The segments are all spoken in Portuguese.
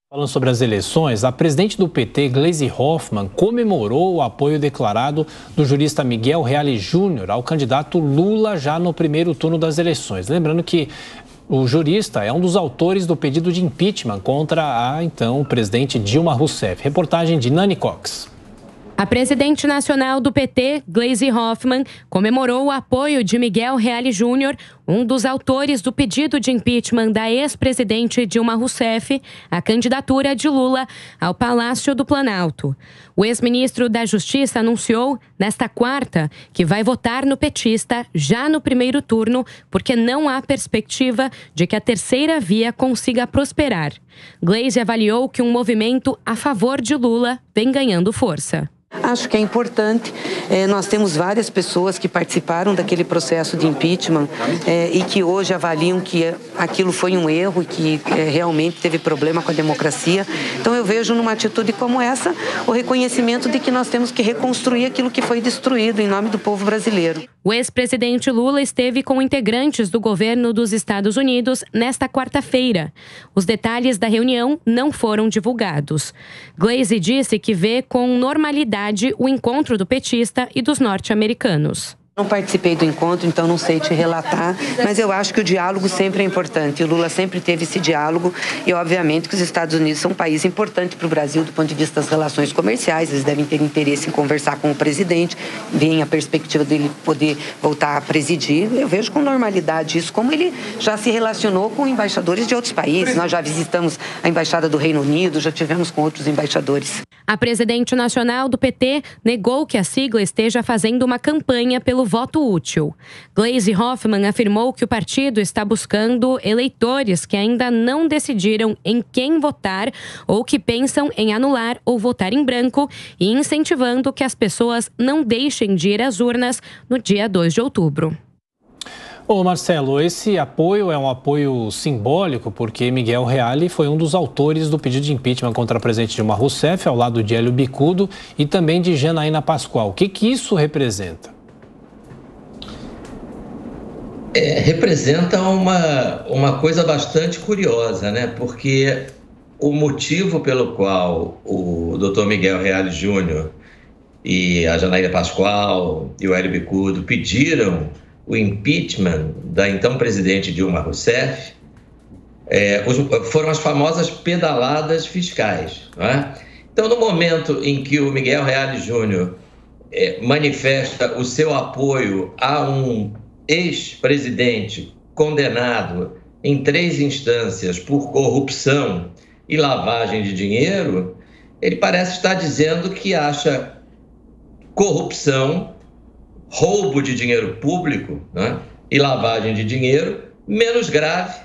Falando sobre as eleições, a presidente do PT, Gleisi Hoffmann, comemorou o apoio declarado do jurista Miguel Reale Júnior ao candidato Lula já no primeiro turno das eleições. Lembrando que o jurista é um dos autores do pedido de impeachment contra a, então, presidente Dilma Rousseff. Reportagem de Nani Cox. A presidente nacional do PT, Gleisi Hoffmann, comemorou o apoio de Miguel Reale Júnior, um dos autores do pedido de impeachment da ex-presidente Dilma Rousseff, à candidatura de Lula ao Palácio do Planalto. O ex-ministro da Justiça anunciou, nesta quarta, que vai votar no petista já no primeiro turno, porque não há perspectiva de que a terceira via consiga prosperar. Gleisi avaliou que um movimento a favor de Lula vem ganhando força. Acho que é importante, nós temos várias pessoas que participaram daquele processo de impeachment e que hoje avaliam que aquilo foi um erro e que realmente teve problema com a democracia. Então eu vejo numa atitude como essa o reconhecimento de que nós temos que reconstruir aquilo que foi destruído em nome do povo brasileiro. O ex-presidente Lula esteve com integrantes do governo dos Estados Unidos nesta quarta-feira. Os detalhes da reunião não foram divulgados. Gleisi disse que vê com normalidade o encontro do petista e dos norte-americanos. Não participei do encontro, então não sei te relatar, mas eu acho que o diálogo sempre é importante. O Lula sempre teve esse diálogo e, obviamente, que os Estados Unidos são um país importante para o Brasil do ponto de vista das relações comerciais. Eles devem ter interesse em conversar com o presidente, veem a perspectiva dele poder voltar a presidir. Eu vejo com normalidade isso, como ele já se relacionou com embaixadores de outros países. Nós já visitamos a Embaixada do Reino Unido, já tivemos com outros embaixadores. A presidente nacional do PT negou que a sigla esteja fazendo uma campanha pelo voto útil. Gleisi Hoffmann afirmou que o partido está buscando eleitores que ainda não decidiram em quem votar ou que pensam em anular ou votar em branco e incentivando que as pessoas não deixem de ir às urnas no dia 2 de outubro. Ô Marcelo, esse apoio é um apoio simbólico porque Miguel Reale foi um dos autores do pedido de impeachment contra a presidente Dilma Rousseff, ao lado de Hélio Bicudo e também de Janaína Pascoal. O que isso representa? Representa uma coisa bastante curiosa, né? Porque o motivo pelo qual o Dr. Miguel Reale Júnior e a Janaína Pascoal e o Hélio Bicudo pediram o impeachment da então presidente Dilma Rousseff foram as famosas pedaladas fiscais, não é? Então, no momento em que o Miguel Reale Júnior manifesta o seu apoio a um ex-presidente condenado em 3 instâncias por corrupção e lavagem de dinheiro, ele parece estar dizendo que acha corrupção, roubo de dinheiro público, né, e lavagem de dinheiro menos grave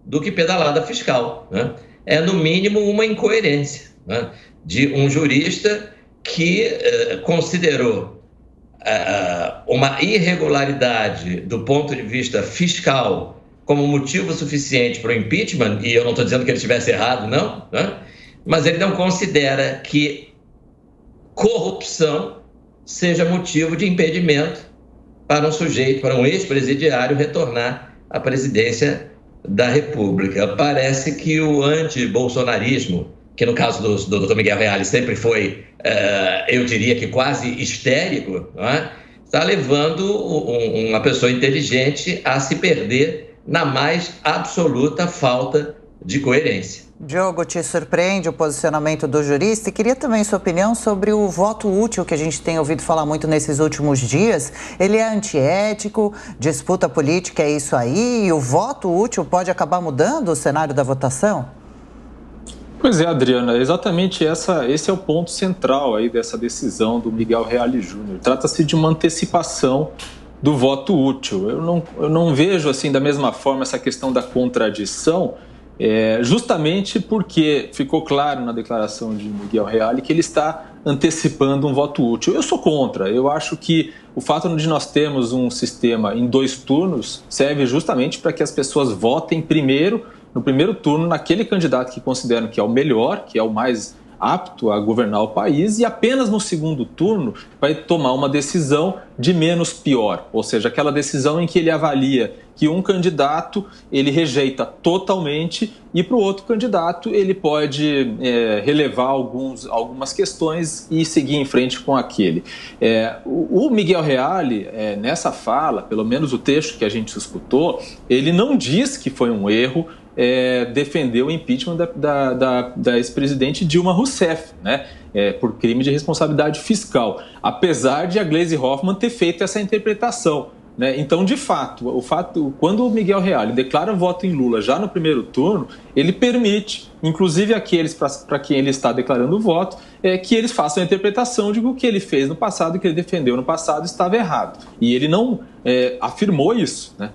do que pedalada fiscal, né? É, no mínimo, uma incoerência, né, de um jurista que considerou uma irregularidade do ponto de vista fiscal como motivo suficiente para o impeachment, e eu não estou dizendo que ele estivesse errado, não, né? Mas ele não considera que corrupção seja motivo de impedimento para um sujeito, para um ex-presidiário retornar à presidência da República. Parece que o anti-bolsonarismo, que no caso do Dr. Miguel Reale sempre foi, eu diria que quase histérico, não é? Está levando uma pessoa inteligente a se perder na mais absoluta falta de coerência. Diogo, te surpreende o posicionamento do jurista? E queria também sua opinião sobre o voto útil que a gente tem ouvido falar muito nesses últimos dias. Ele é antiético, disputa política é isso aí, e o voto útil pode acabar mudando o cenário da votação? Pois é, Adriana, exatamente esse é o ponto central aí dessa decisão do Miguel Reale Júnior. Trata-se de uma antecipação do voto útil. Eu não vejo assim da mesma forma essa questão da contradição, justamente porque ficou claro na declaração de Miguel Reale que ele está antecipando um voto útil. Eu sou contra. Eu acho que o fato de nós termos um sistema em 2 turnos serve justamente para que as pessoas votem no primeiro turno naquele candidato que consideram que é o melhor, que é o mais apto a governar o país, e apenas no segundo turno vai tomar uma decisão de menos pior, ou seja, aquela decisão em que ele avalia que um candidato ele rejeita totalmente e para o outro candidato ele pode relevar algumas questões e seguir em frente com aquele. O Miguel Reale, nessa fala, pelo menos o trecho que a gente escutou, ele não diz que foi um erro defender o impeachment da ex-presidente Dilma Rousseff, né? Por crime de responsabilidade fiscal, apesar de a Gleisi Hoffmann ter feito essa interpretação. Né? Então, de fato, quando o Miguel Reale declara voto em Lula já no primeiro turno, ele permite, inclusive aqueles para quem ele está declarando voto, que eles façam a interpretação de que o que ele fez no passado, o que ele defendeu no passado, estava errado. E ele não afirmou isso, né?